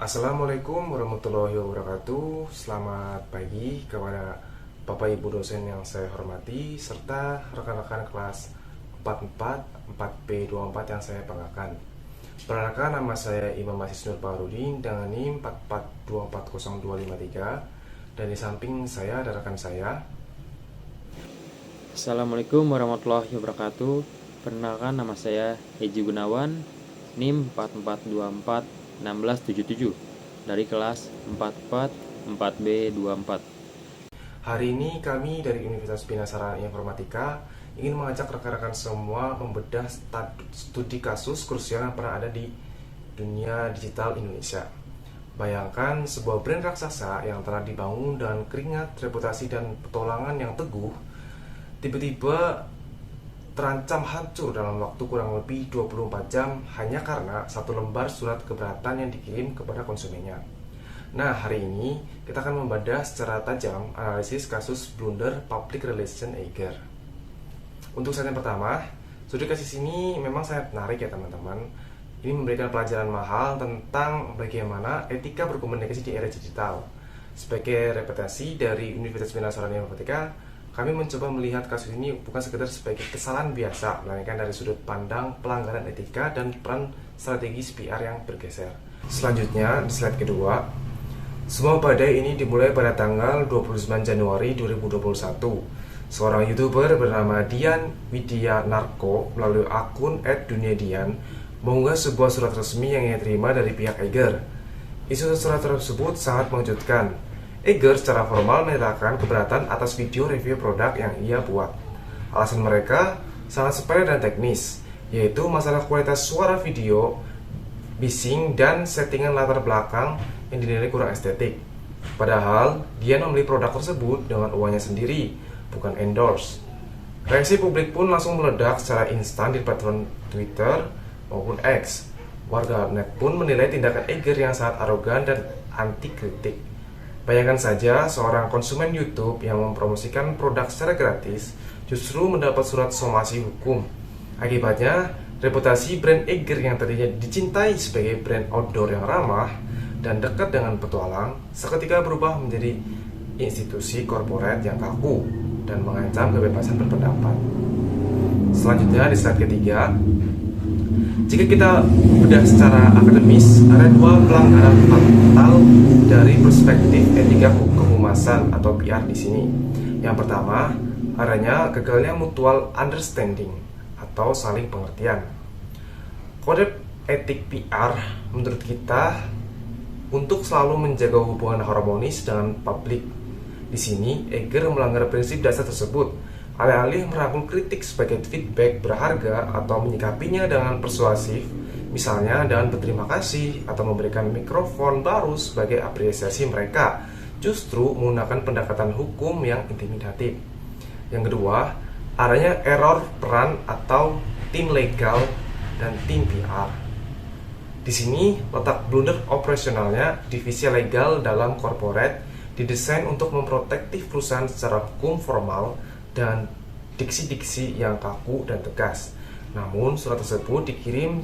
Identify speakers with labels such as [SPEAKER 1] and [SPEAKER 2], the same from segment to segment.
[SPEAKER 1] Assalamualaikum warahmatullahi wabarakatuh. Selamat pagi kepada Bapak Ibu dosen yang saya hormati serta rekan-rekan kelas 44, 4B24 yang saya banggakan. Perkenalkan, nama saya Imam Aziz Nur Baharudin dengan NIM 44240253 dan di samping saya ada rekan saya.
[SPEAKER 2] Assalamualaikum warahmatullahi wabarakatuh. Perkenalkan, nama saya Eji Gunawan, NIM 44241677 dari kelas 44 4B24.
[SPEAKER 1] Hari ini kami dari Universitas Bina Sarana Informatika ingin mengajak rekan-rekan semua membedah studi kasus krusial yang pernah ada di dunia digital Indonesia. Bayangkan sebuah brand raksasa yang telah dibangun dengan keringat, reputasi, dan petualangan yang teguh tiba-tiba terancam hancur dalam waktu kurang lebih 24 jam hanya karena satu lembar surat keberatan yang dikirim kepada konsumennya. Nah, hari ini kita akan membedah secara tajam analisis kasus blunder public relation Eiger. Untuk saat yang pertama, studi kasus ini memang sangat menarik ya teman-teman. Ini memberikan pelajaran mahal tentang bagaimana etika berkomunikasi di era digital. Sebagai reputasi dari Universitas Bina Sarana Informatika, kami mencoba melihat kasus ini bukan sekedar sebagai kesalahan biasa, melainkan dari sudut pandang pelanggaran etika dan peran strategis PR yang bergeser. Selanjutnya, di slide kedua, semua badai ini dimulai pada tanggal 29 Januari 2021. Seorang YouTuber bernama Dian Widya Narko melalui akun @duniadian mengunggah sebuah surat resmi yang ia terima dari pihak Eiger. Isi surat tersebut sangat mengejutkan. Eiger secara formal menyatakan keberatan atas video review produk yang ia buat. Alasan mereka sangat sepele dan teknis, yaitu masalah kualitas suara video, bising, dan settingan latar belakang yang dinilai kurang estetik. Padahal, dia membeli produk tersebut dengan uangnya sendiri, bukan endorse. Reaksi publik pun langsung meledak secara instan di platform Twitter maupun X. Warganet pun menilai tindakan Eiger yang sangat arogan dan anti kritik. Bayangkan saja seorang konsumen YouTube yang mempromosikan produk secara gratis justru mendapat surat somasi hukum. Akibatnya, reputasi brand Eiger yang tadinya dicintai sebagai brand outdoor yang ramah dan dekat dengan petualang seketika berubah menjadi institusi korporat yang kaku dan mengancam kebebasan berpendapat. Selanjutnya di slide ketiga, jika kita bedah secara akademis, ada dua pelanggaran fatal dari perspektif etika kehumasan atau PR di sini. Yang pertama, adanya gagalnya mutual understanding atau saling pengertian. Kode etik PR menurut kita untuk selalu menjaga hubungan harmonis dengan publik. Di sini, Eiger melanggar prinsip dasar tersebut. Alih-alih merangkul kritik sebagai feedback berharga atau menyikapinya dengan persuasif, misalnya dengan berterima kasih atau memberikan mikrofon baru sebagai apresiasi mereka, justru menggunakan pendekatan hukum yang intimidatif. Yang kedua, adanya error peran atau tim legal dan tim PR. Di sini letak blunder operasionalnya. Divisi legal dalam corporate didesain untuk memprotektif perusahaan secara hukum formal dan diksi-diksi yang kaku dan tegas. Namun surat tersebut dikirim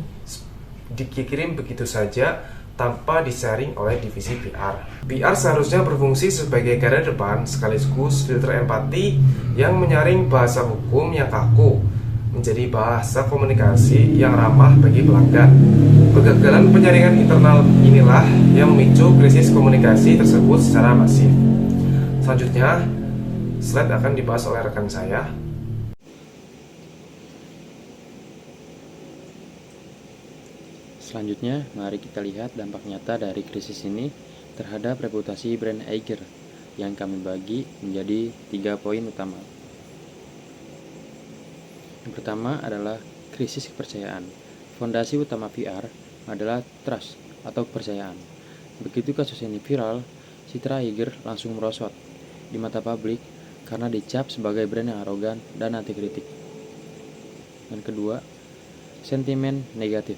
[SPEAKER 1] begitu saja tanpa disaring oleh divisi PR. PR seharusnya berfungsi sebagai garda depan sekaligus filter empati yang menyaring bahasa hukum yang kaku menjadi bahasa komunikasi yang ramah bagi pelanggan. Kegagalan penyaringan internal inilah yang memicu krisis komunikasi tersebut secara masif. Selanjutnya, slide akan dibahas oleh rekan saya.
[SPEAKER 2] Selanjutnya, mari kita lihat dampak nyata dari krisis ini terhadap reputasi brand Eiger yang kami bagi menjadi 3 poin utama. Yang pertama adalah krisis kepercayaan. Fondasi utama PR adalah trust atau kepercayaan. Begitu kasus ini viral, citra Eiger langsung merosot di mata publik karena dicap sebagai brand yang arogan dan anti kritik. Yang kedua, sentimen negatif.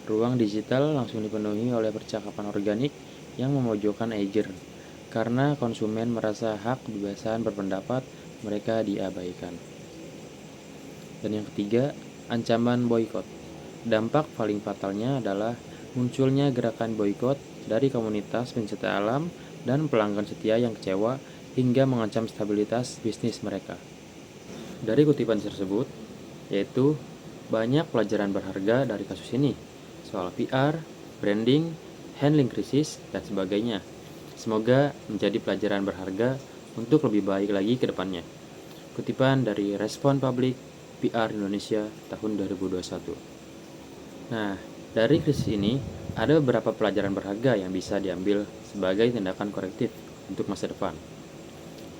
[SPEAKER 2] Ruang digital langsung dipenuhi oleh percakapan organik yang memojokkan Eiger karena konsumen merasa hak kebebasan berpendapat mereka diabaikan. Dan yang ketiga, ancaman boykot. Dampak paling fatalnya adalah munculnya gerakan boikot dari komunitas pencinta alam dan pelanggan setia yang kecewa hingga mengancam stabilitas bisnis mereka. Dari kutipan tersebut, yaitu banyak pelajaran berharga dari kasus ini, soal PR, branding, handling krisis, dan sebagainya. Semoga menjadi pelajaran berharga untuk lebih baik lagi ke depannya. Kutipan dari Respon Publik PR Indonesia tahun 2021. Nah, dari krisis ini, ada beberapa pelajaran berharga yang bisa diambil sebagai tindakan korektif untuk masa depan.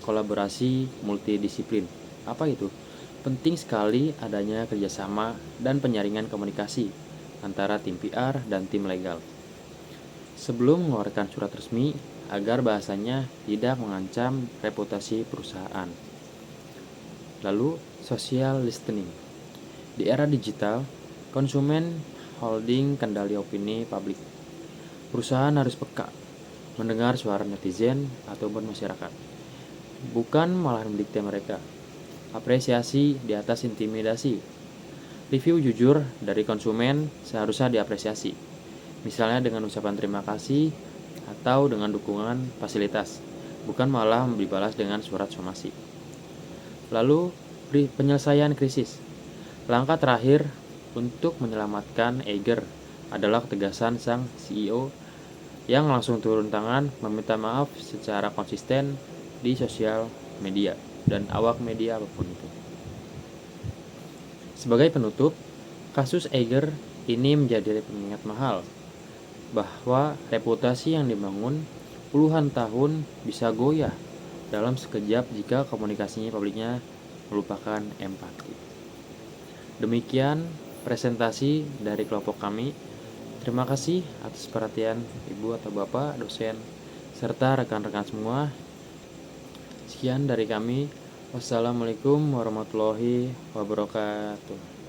[SPEAKER 2] Kolaborasi multidisiplin. Apa itu? Penting sekali adanya kerjasama dan penyaringan komunikasi antara tim PR dan tim legal. Sebelum mengeluarkan surat resmi, agar bahasanya tidak mengancam reputasi perusahaan. Lalu, social listening. Di era digital, konsumen holding kendali opini publik. Perusahaan harus peka mendengar suara netizen ataupun masyarakat, bukan malah mendikte mereka. Apresiasi di atas intimidasi. Review jujur dari konsumen seharusnya diapresiasi, misalnya dengan ucapan terima kasih atau dengan dukungan fasilitas, bukan malah dibalas dengan surat somasi. Lalu, penyelesaian krisis. Langkah terakhir untuk menyelamatkan Eiger adalah ketegasan sang CEO yang langsung turun tangan meminta maaf secara konsisten di sosial media dan awak media apapun itu. Sebagai penutup, kasus Eiger ini menjadi pengingat mahal bahwa reputasi yang dibangun puluhan tahun bisa goyah dalam sekejap jika komunikasinya publiknya melupakan empati. Demikian presentasi dari kelompok kami. Terima kasih atas perhatian Ibu atau Bapak, dosen, serta rekan-rekan semua. Sekian dari kami. Wassalamualaikum warahmatullahi wabarakatuh.